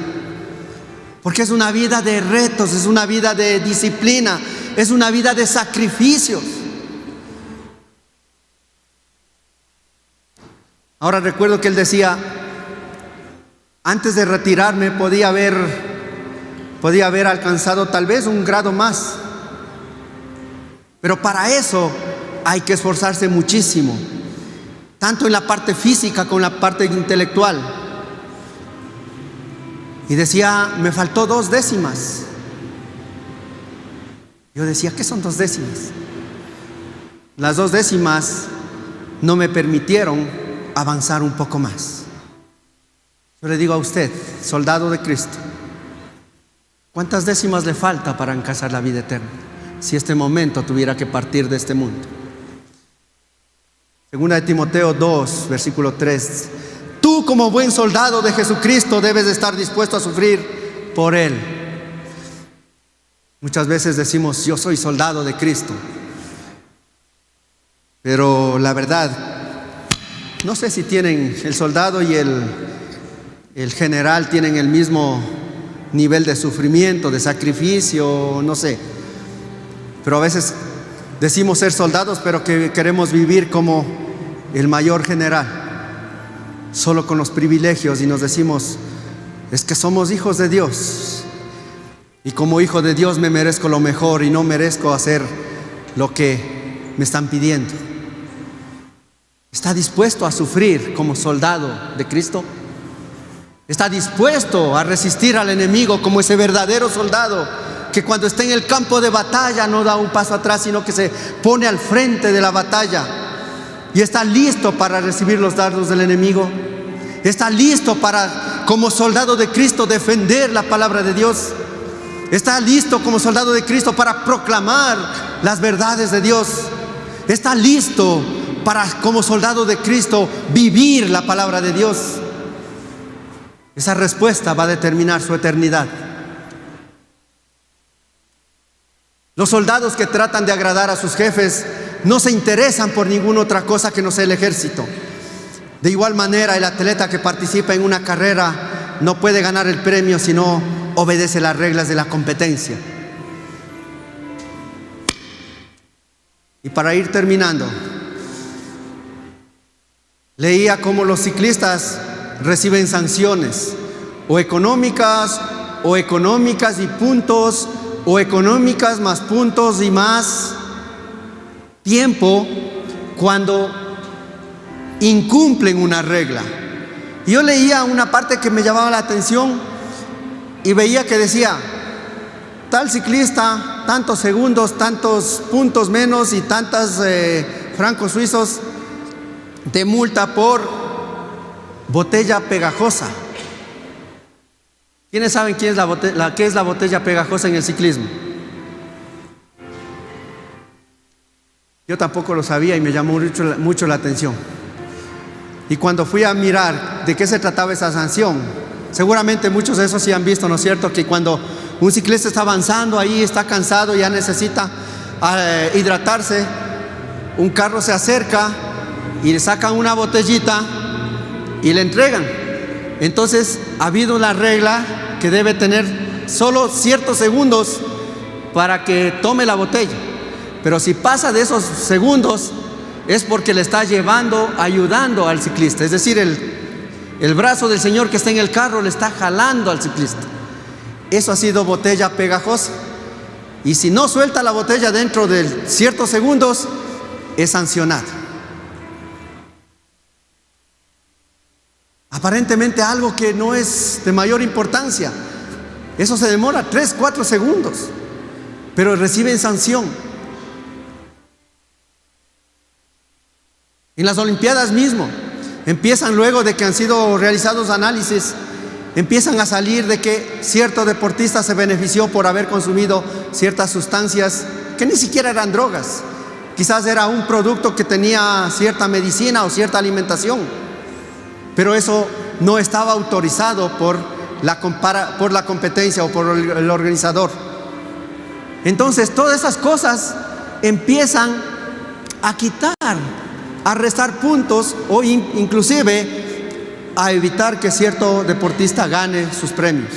Porque es una vida de retos, es una vida de disciplina, es una vida de sacrificios. Ahora recuerdo que él decía: antes de retirarme podía haber alcanzado tal vez un grado más. Pero para eso hay que esforzarse muchísimo, tanto en la parte física como en la parte intelectual. Y decía: me faltó 2 décimas. Yo decía: ¿qué son 2 décimas? Las 2 décimas no me permitieron avanzar un poco más. Yo le digo a usted, soldado de Cristo, ¿cuántas décimas le falta para alcanzar la vida eterna? Si este momento tuviera que partir de este mundo. Segunda de Timoteo 2, versículo 3. Tú, como buen soldado de Jesucristo, debes de estar dispuesto a sufrir por Él. Muchas veces decimos: yo soy soldado de Cristo. Pero la verdad, no sé si tienen el soldado y el general tienen el mismo nivel de sufrimiento, de sacrificio, no sé. Pero a veces decimos ser soldados, pero que queremos vivir como el mayor general, solo con los privilegios, y nos decimos: es que somos hijos de Dios, y como hijo de Dios me merezco lo mejor y no merezco hacer lo que me están pidiendo. ¿Está dispuesto a sufrir como soldado de Cristo? ¿Está dispuesto a resistir al enemigo como ese verdadero soldado que cuando está en el campo de batalla no da un paso atrás, sino que se pone al frente de la batalla y está listo para recibir los dardos del enemigo? ¿Está listo para, como soldado de Cristo, defender la palabra de Dios? ¿Está listo como soldado de Cristo para proclamar las verdades de Dios? ¿Está listo para, como soldado de Cristo, vivir la palabra de Dios? Esa respuesta va a determinar su eternidad. Los soldados que tratan de agradar a sus jefes no se interesan por ninguna otra cosa que no sea el ejército. De igual manera, el atleta que participa en una carrera no puede ganar el premio si no obedece las reglas de la competencia. Y para ir terminando, leía cómo los ciclistas reciben sanciones, o económicas y puntos, o económicas más puntos y más tiempo cuando incumplen una regla. Y yo leía una parte que me llamaba la atención y veía que decía: tal ciclista, tantos segundos, tantos puntos menos y tantas francos suizos de multa por botella pegajosa. ¿Quiénes saben qué es la botella pegajosa en el ciclismo? Yo tampoco lo sabía y me llamó mucho la atención. Y cuando fui a mirar de qué se trataba esa sanción, seguramente muchos de esos sí han visto, ¿no es cierto?, que cuando un ciclista está avanzando ahí, está cansado, ya necesita hidratarse, un carro se acerca y le sacan una botellita y le entregan. Entonces ha habido una regla que debe tener solo ciertos segundos para que tome la botella. Pero si pasa de esos segundos es porque le está ayudando al ciclista. Es decir, el brazo del Señor que está en el carro le está jalando al ciclista. Eso ha sido botella pegajosa. Y si no suelta la botella dentro de ciertos segundos, es sancionado. aparentemente algo que no es de mayor importancia. Eso se demora 3, 4 segundos, pero reciben sanción. En las Olimpiadas mismo, empiezan luego de que han sido realizados análisis, empiezan a salir de que cierto deportista se benefició por haber consumido ciertas sustancias que ni siquiera eran drogas. Quizás era un producto que tenía cierta medicina o cierta alimentación, pero eso no estaba autorizado por la competencia o por el organizador. Entonces todas esas cosas empiezan a quitar, a restar puntos o inclusive a evitar que cierto deportista gane sus premios.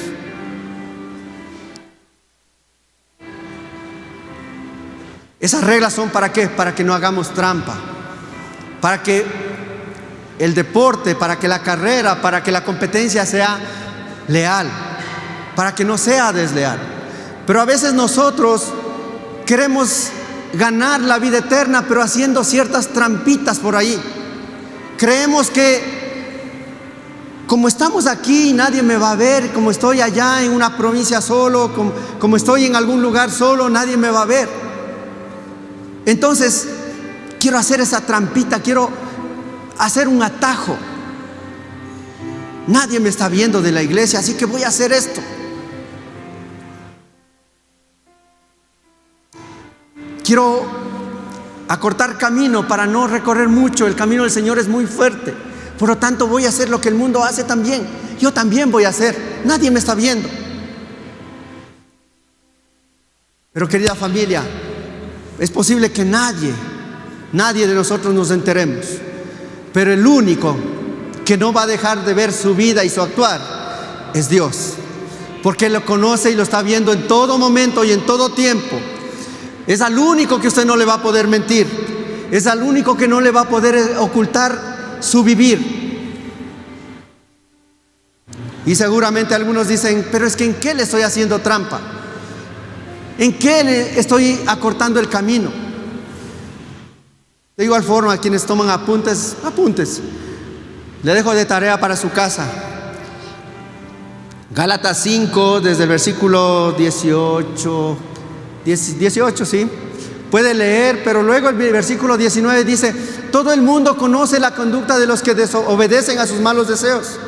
Esas reglas son ¿para qué? Para que no hagamos trampa, para que el deporte, para que la carrera, para que la competencia sea leal, para que no sea desleal. Pero a veces nosotros queremos ganar la vida eterna, pero haciendo ciertas trampitas por ahí. Creemos que como estamos aquí nadie me va a ver, como estoy allá en una provincia solo, como estoy en algún lugar solo, nadie me va a ver. Entonces quiero hacer esa trampita, quiero hacer un atajo. Nadie me está viendo de la iglesia, así que voy a hacer esto. Quiero acortar camino para no recorrer mucho. El camino del Señor es muy fuerte. Por lo tanto, voy a hacer lo que el mundo hace también. Yo también voy a hacer. Nadie me está viendo. Pero querida familia, es posible que nadie de nosotros nos enteremos. Pero el único que no va a dejar de ver su vida y su actuar es Dios. Porque lo conoce y lo está viendo en todo momento y en todo tiempo. Es al único que usted no le va a poder mentir. Es al único que no le va a poder ocultar su vivir. Y seguramente algunos dicen, pero es que ¿en qué le estoy haciendo trampa? ¿En qué le estoy acortando el camino? De igual forma, a quienes toman apuntes. Le dejo de tarea para su casa. Gálatas 5, desde el versículo 18, sí. Puede leer, pero luego el versículo 19 dice: todo el mundo conoce la conducta de los que desobedecen a sus malos deseos.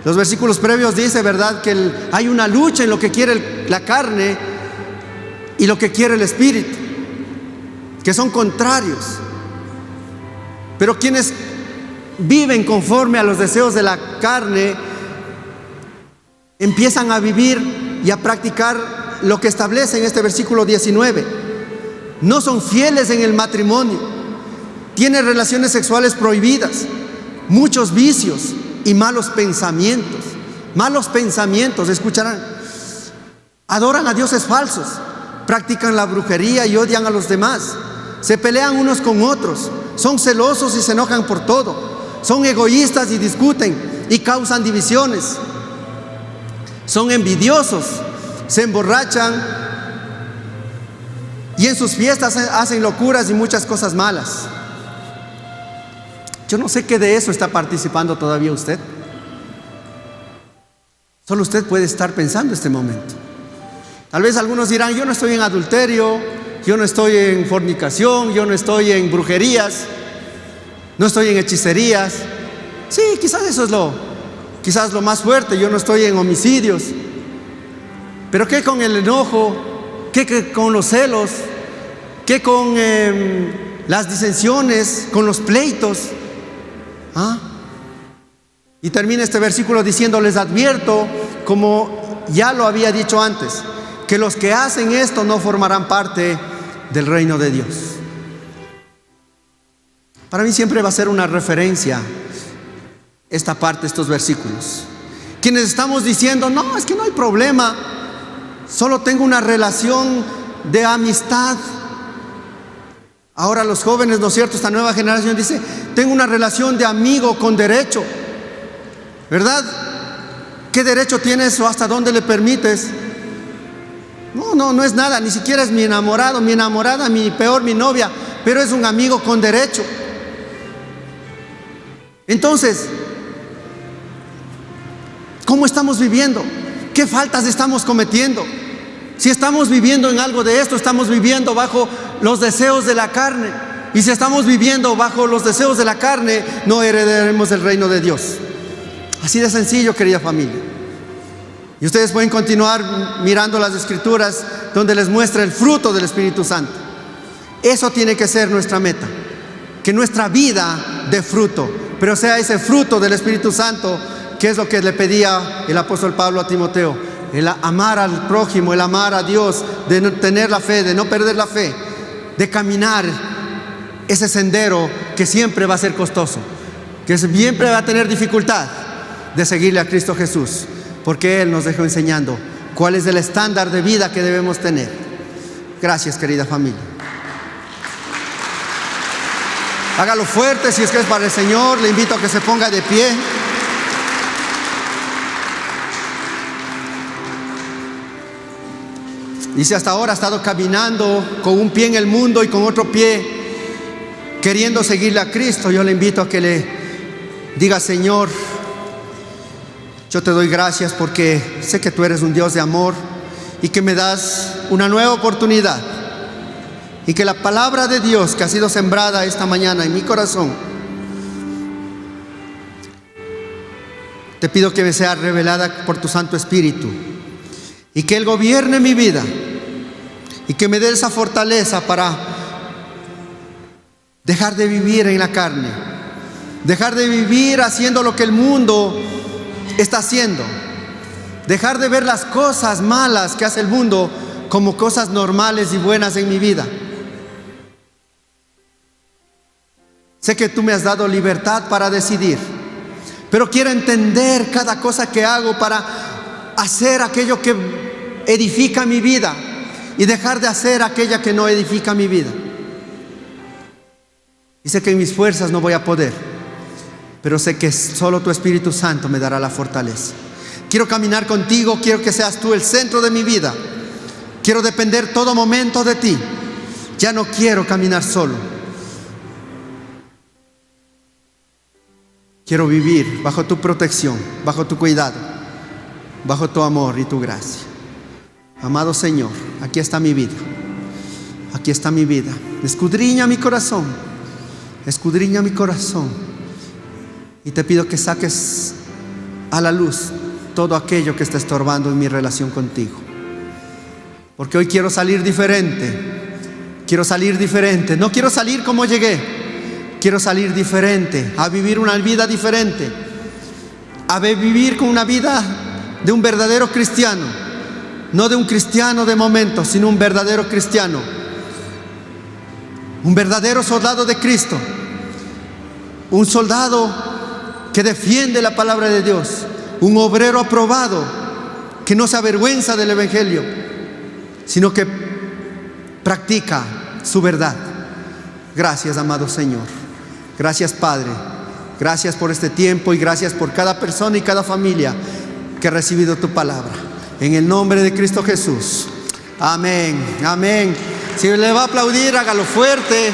Los versículos previos dice, ¿verdad?, que hay una lucha en lo que quiere la carne y lo que quiere el espíritu, que son contrarios. Pero quienes viven conforme a los deseos de la carne empiezan a vivir y a practicar lo que establece en este versículo 19. No son fieles en el matrimonio, tienen relaciones sexuales prohibidas, muchos vicios y malos pensamientos, escucharán. Adoran a dioses falsos, practican la brujería y odian a los demás, se pelean unos con otros, son celosos y se enojan por todo, son egoístas y discuten y causan divisiones, son envidiosos, se emborrachan y en sus fiestas hacen locuras y muchas cosas malas. Yo no sé qué de eso está participando todavía usted. Solo usted puede estar pensando este momento. Tal vez algunos dirán: yo no estoy en adulterio, yo no estoy en fornicación, yo no estoy en brujerías, no estoy en hechicerías. Sí, quizás eso es lo más fuerte. Yo no estoy en homicidios. Pero ¿qué con el enojo? ¿Qué con los celos? ¿Qué con las disensiones? ¿Con los pleitos? Y termina este versículo diciendo: les advierto, como ya lo había dicho antes, que los que hacen esto no formarán parte del reino de Dios. Para mí siempre va a ser una referencia esta parte, estos versículos. Quienes estamos diciendo: no, es que no hay problema, solo tengo una relación de amistad. Ahora los jóvenes, ¿no es cierto?, esta nueva generación dice: tengo una relación de amigo con derecho, ¿verdad? ¿Qué derecho tienes o hasta dónde le permites? No es nada, ni siquiera es mi enamorado, mi enamorada, mi novia, pero es un amigo con derecho. Entonces, ¿Cómo estamos viviendo? ¿Qué faltas estamos cometiendo? Si estamos viviendo en algo de esto, estamos viviendo bajo los deseos de la carne. Y si estamos viviendo bajo los deseos de la carne, no heredaremos el reino de Dios. Así de sencillo, querida familia. Y ustedes pueden continuar mirando las escrituras donde les muestra el fruto del Espíritu Santo. Eso tiene que ser nuestra meta, que nuestra vida dé fruto, pero sea ese fruto del Espíritu Santo, que es lo que le pedía el apóstol Pablo a Timoteo: el amar al prójimo, el amar a Dios, de no tener la fe, de no perder la fe, de caminar ese sendero que siempre va a ser costoso, que siempre va a tener dificultad de seguirle a Cristo Jesús, porque Él nos dejó enseñando cuál es el estándar de vida que debemos tener. Gracias, querida familia. Hágalo fuerte si es que es para el Señor. Le invito a que se ponga de pie. Y si hasta ahora ha estado caminando con un pie en el mundo y con otro pie queriendo seguirle a Cristo, yo le invito a que le diga: Señor, yo te doy gracias porque sé que tú eres un Dios de amor y que me das una nueva oportunidad, y que la palabra de Dios que ha sido sembrada esta mañana en mi corazón, te pido que me sea revelada por tu Santo Espíritu, y que Él gobierne mi vida, y que me dé esa fortaleza para dejar de vivir en la carne, dejar de vivir haciendo lo que el mundo está haciendo, dejar de ver las cosas malas que hace el mundo como cosas normales y buenas en mi vida. Sé que tú me has dado libertad para decidir, pero quiero entender cada cosa que hago para hacer aquello que edifica mi vida y dejar de hacer aquella que no edifica mi vida. Y sé que en mis fuerzas no voy a poder, pero sé que solo tu Espíritu Santo me dará la fortaleza. Quiero caminar contigo, quiero que seas tú el centro de mi vida. Quiero depender todo momento de ti. Ya no quiero caminar solo. Quiero vivir bajo tu protección, bajo tu cuidado, bajo tu amor y tu gracia. Amado Señor, aquí está mi vida. Aquí está mi vida. Escudriña mi corazón. Escudriña mi corazón. Y te pido que saques a la luz todo aquello que está estorbando en mi relación contigo. Porque hoy quiero salir diferente. Quiero salir diferente. No quiero salir como llegué. Quiero salir diferente, a vivir una vida diferente, a vivir con una vida de un verdadero cristiano, no de un cristiano de momento, sino un verdadero cristiano, un verdadero soldado de Cristo, un soldado que defiende la palabra de Dios, un obrero aprobado que no se avergüenza del Evangelio, sino que practica su verdad. Gracias, amado Señor. Gracias, Padre. Gracias por este tiempo y gracias por cada persona y cada familia que ha recibido tu palabra. En el nombre de Cristo Jesús. Amén. Amén. Si le va a aplaudir, hágalo fuerte.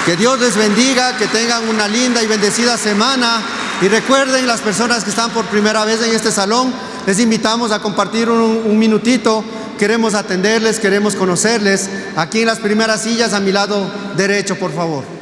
Que Dios les bendiga, que tengan una linda y bendecida semana. Y recuerden, las personas que están por primera vez en este salón, les invitamos a compartir un minutito. Queremos atenderles, queremos conocerles. Aquí en las primeras sillas a mi lado derecho, por favor.